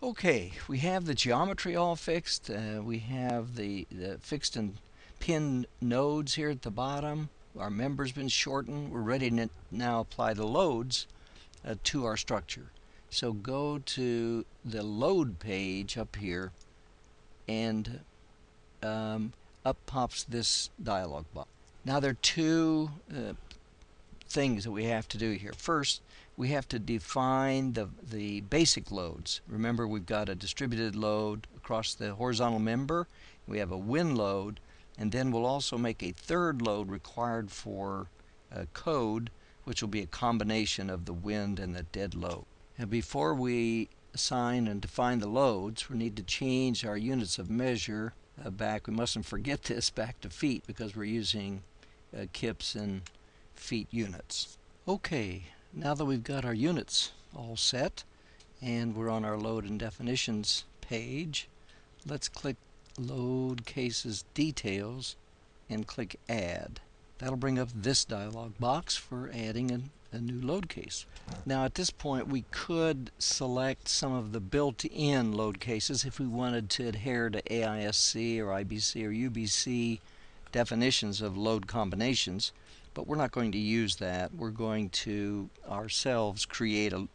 Okay, we have the geometry all fixed. We have the fixed and pinned nodes here at the bottom. Our member's been shortened. We're ready to now apply the loads to our structure. So go to the load page up here, and up pops this dialog box. Now there are two things that we have to do here. First, we have to define the basic loads. Remember, we've got a distributed load across the horizontal member. We have a wind load, and then we'll also make a third load required for code, which will be a combination of the wind and the dead load. And before we assign and define the loads, we need to change our units of measure back. We mustn't forget this, back to feet, because we're using kips and feet units. Okay, now that we've got our units all set and we're on our load and definitions page, let's click Load Cases Details and click Add. That'll bring up this dialog box for adding a new load case. Now at this point we could select some of the built-in load cases if we wanted to adhere to AISC or IBC or UBC definitions of load combinations, but we're not going to use that. We're going to ourselves create a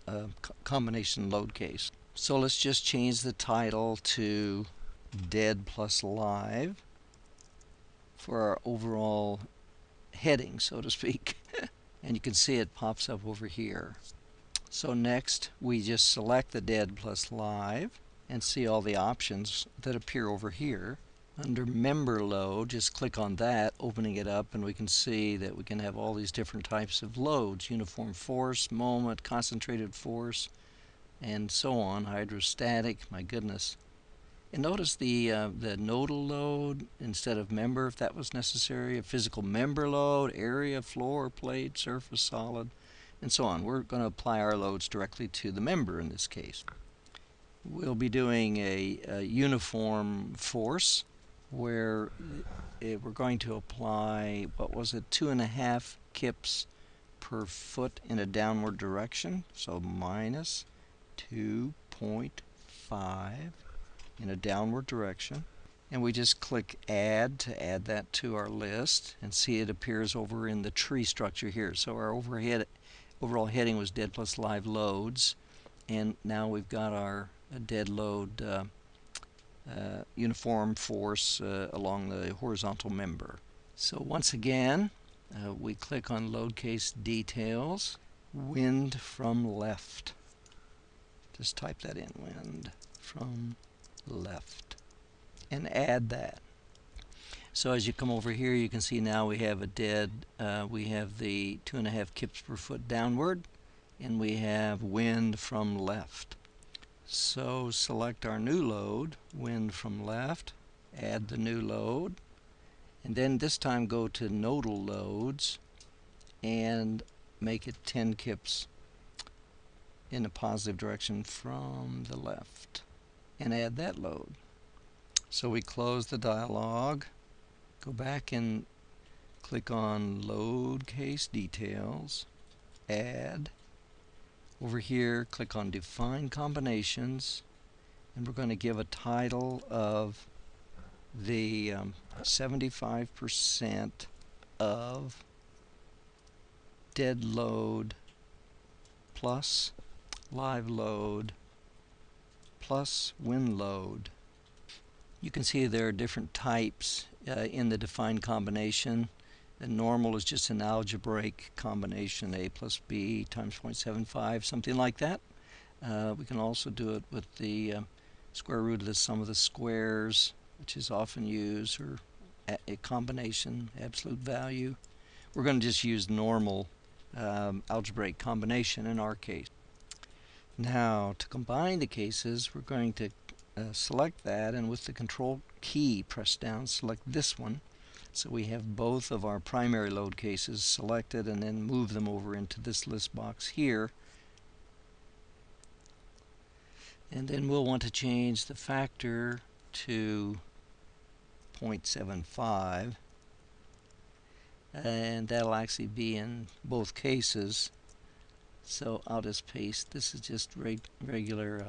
combination load case. So let's just change the title to Dead plus Live for our overall heading, so to speak. And you can see it pops up over here. So next we just select the Dead plus Live and see all the options that appear over here. Under member load, just click on that, opening it up, and we can see that we can have all these different types of loads: uniform force, moment, concentrated force, and so on. Hydrostatic, my goodness. And notice the nodal load instead of member, if that was necessary, a physical member load, area, floor, plate, surface, solid, and so on. We're going to apply our loads directly to the member in this case. We'll be doing a uniform force, where we're going to apply, what was it, 2.5 kips per foot in a downward direction, so minus 2.5 in a downward direction. And we just click Add to add that to our list, and see it appears over in the tree structure here. So our overall heading was Dead plus Live loads, and now we've got our dead load uniform force along the horizontal member. So once again, we click on Load Case Details, wind from left. Just type that in, wind from left, and add that. So as you come over here, you can see now we have we have the 2.5 kips per foot downward, and we have wind from left. So select our new load, wind from left, add the new load, and then this time go to nodal loads and make it 10 kips in a positive direction from the left, and add that load. So we close the dialog, go back and click on Load Case Details, Add. Over here, click on Define Combinations, and we're going to give a title of the 75% of dead load plus live load plus wind load. You can see there are different types in the defined combination. The normal is just an algebraic combination, a plus b times 0.75, something like that. We can also do it with the square root of the sum of the squares, which is often used, or a combination, absolute value. We're going to just use normal algebraic combination in our case. Now, to combine the cases, we're going to select that, and with the Control key pressed down, select this one. So we have both of our primary load cases selected, and then move them over into this list box here. And then we'll want to change the factor to 0.75, and that'll actually be in both cases. So I'll just paste, this is just regular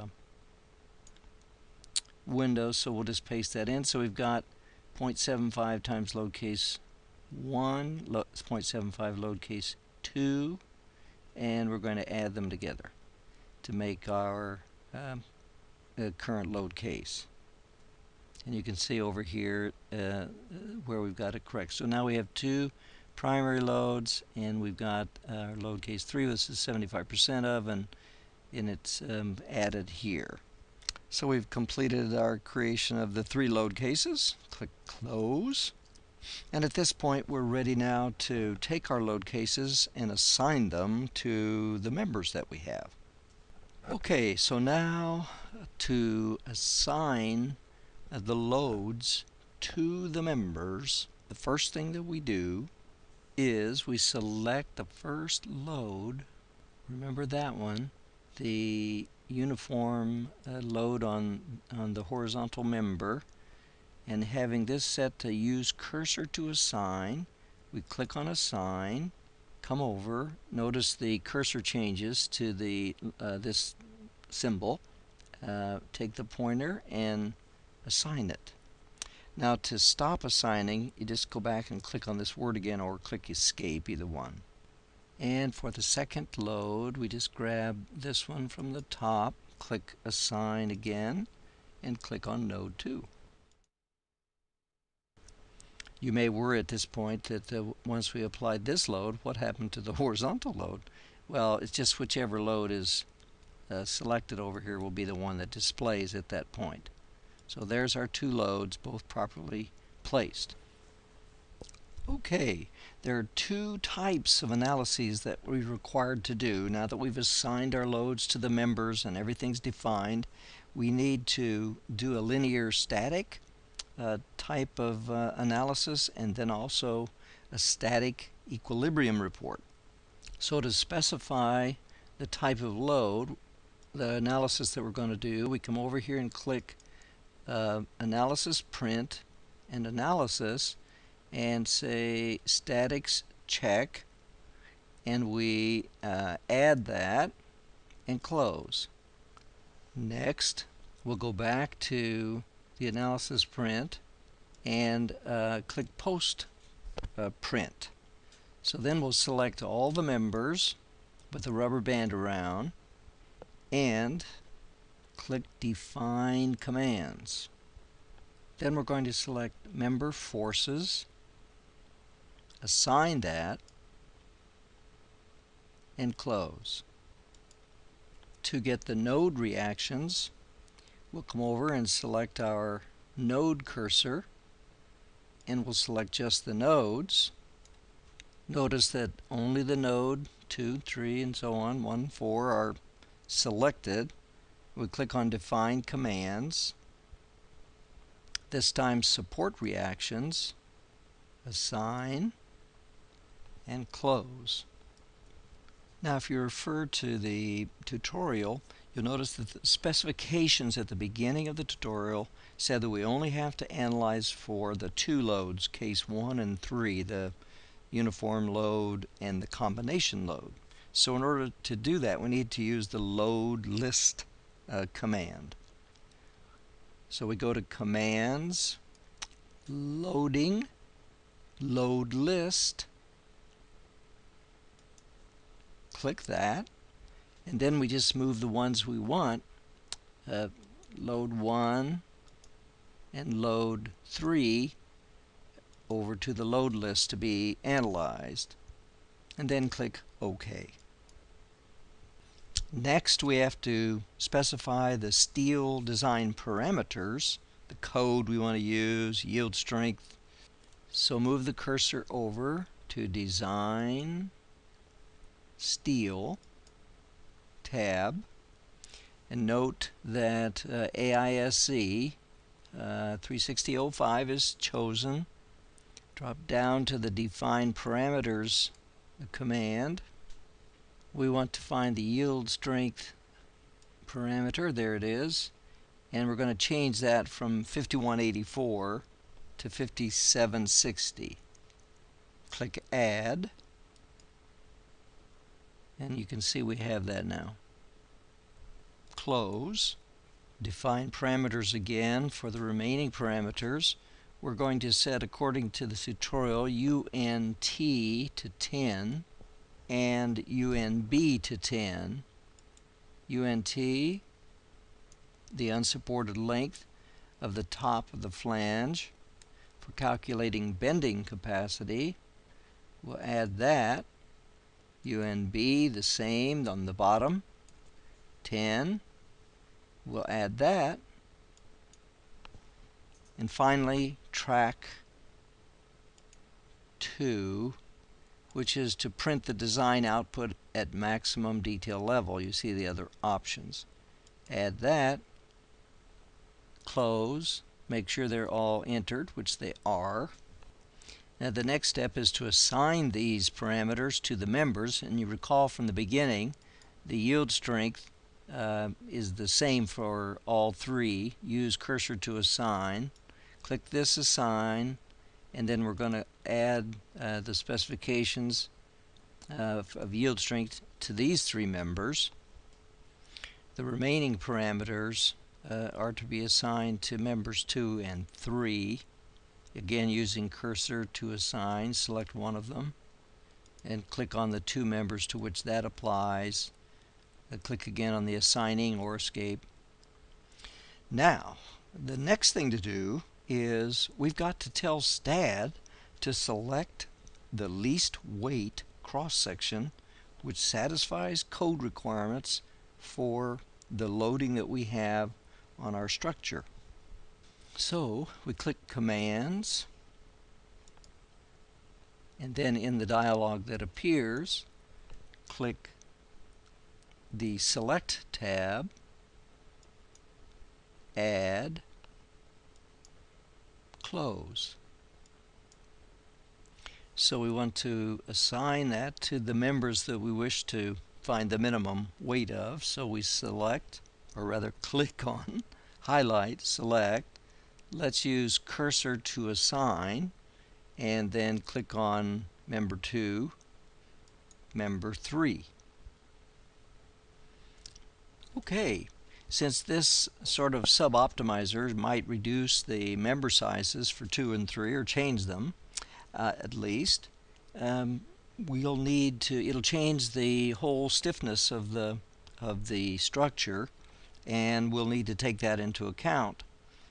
window, so we'll just paste that in. So we've got 0.75 times load case 1, 0.75 load case 2, and we're going to add them together to make our current load case. And you can see over here where we've got it correct. So now we have 2 primary loads, and we've got our load case 3, this is 75% of, and it's added here. So we've completed our creation of the 3 load cases. Click Close. And at this point, we're ready now to take our load cases and assign them to the members that we have. Okay, so now to assign the loads to the members, the first thing that we do is we select the first load. Remember that one, the uniform load on the horizontal member, and having this set to use cursor to assign, we click on Assign, come over, notice the cursor changes to the this symbol, take the pointer and assign it. Now to stop assigning, you just go back and click on this word again, or click Escape, either one. And for the second load, we just grab this one from the top, click Assign again, and click on Node 2. You may worry at this point that once we applied this load, what happened to the horizontal load? Well, it's just whichever load is selected over here will be the one that displays at that point. So there's our 2 loads, both properly placed. Okay, there are 2 types of analyses that we're required to do. Now that we've assigned our loads to the members and everything's defined, we need to do a linear static type of analysis, and then also a static equilibrium report. So to specify the type of load, the analysis that we're going to do, we come over here and click Analysis, Print, and Analysis, and say Statics Check, and we add that and close. Next, we'll go back to the Analysis Print and click Post Print. So then we'll select all the members with the rubber band around and click Define Commands. Then we're going to select Member Forces, assign that, and close. To get the node reactions, we'll come over and select our node cursor, and we'll select just the nodes. Notice that only the node 2, 3, and so on, 1, 4 are selected. We click on Define Commands. This time Support Reactions, assign, and close. Now if you refer to the tutorial, you'll notice that the specifications at the beginning of the tutorial said that we only have to analyze for the 2 loads, case 1 and 3, the uniform load and the combination load. So in order to do that, we need to use the load list command. So we go to Commands, Loading, Load List, click that, and then we just move the ones we want, load 1 and load 3, over to the load list to be analyzed, and then click OK. Next, we have to specify the steel design parameters, the code we want to use, yield strength. So move the cursor over to Design, Steel, tab, and note that AISC 36005 is chosen. Drop down to the Define Parameters command. We want to find the yield strength parameter. There it is. And we're going to change that from 5184 to 5760. Click Add. And you can see we have that now. Close. Define parameters again. For the remaining parameters, we're going to set, according to the tutorial, UNT to 10 and UNB to 10. UNT, the unsupported length of the top of the flange. For calculating bending capacity, we'll add that. UNB, the same on the bottom, 10. We'll add that. And finally, track 2, which is to print the design output at maximum detail level. You see the other options. Add that, close, make sure they're all entered, which they are. Now the next step is to assign these parameters to the members, and you recall from the beginning the yield strength is the same for all three. Use cursor to assign. Click this assign, and then we're going to add the specifications of yield strength to these three members. The remaining parameters are to be assigned to members 2 and 3. Again, using cursor to assign, select one of them and click on the two members to which that applies. Click again on the assigning or escape. Now, the next thing to do is we've got to tell STAAD to select the least weight cross-section which satisfies code requirements for the loading that we have on our structure. So we click Commands, and then in the dialog that appears, click the Select tab, Add, Close. So we want to assign that to the members that we wish to find the minimum weight of. So we select, or rather click on, highlight, select. Let's use cursor to assign, and then click on member 2, member 3. Okay, since this sort of sub-optimizer might reduce the member sizes for 2 and 3, or change them at least, we'll need to, it'll change the whole stiffness of the structure, and we'll need to take that into account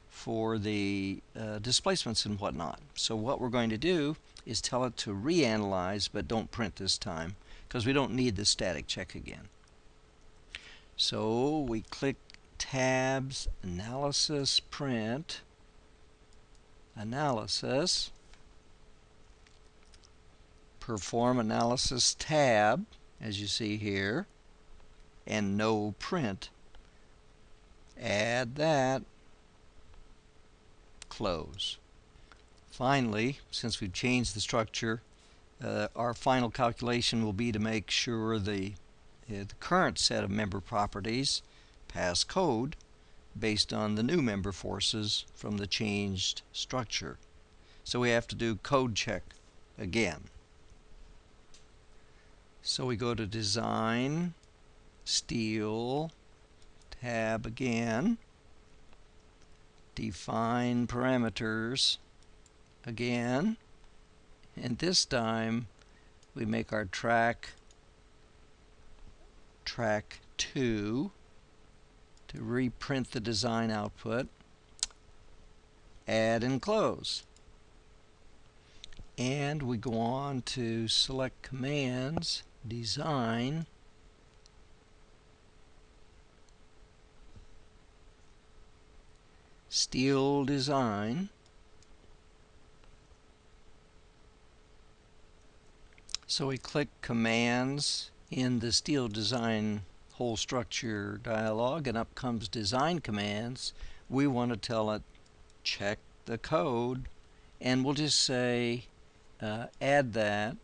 for the displacements and whatnot. So what we're going to do is tell it to reanalyze, but don't print this time, because we don't need the static check again. So we click Tabs, Analysis, Print, Analysis, Perform Analysis tab, as you see here, and No Print. Add that, close. Finally, since we've changed the structure, our final calculation will be to make sure the current set of member properties pass code based on the new member forces from the changed structure. So we have to do code check again. So we go to Design, Steel, tab again, Define Parameters again, and this time we make our track 2 to reprint the design output, add and close. And we go on to select Commands, Design, Steel Design, so we click Commands in the Steel Design whole structure dialog, and up comes Design Commands. We want to tell it check the code, and we'll just say add that,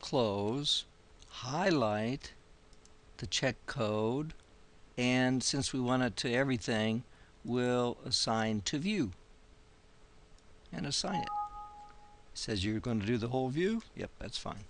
close, highlight the check code, and since we want it to everything, we'll assign to view and assign it. It says you're going to do the whole view. Yep, that's fine.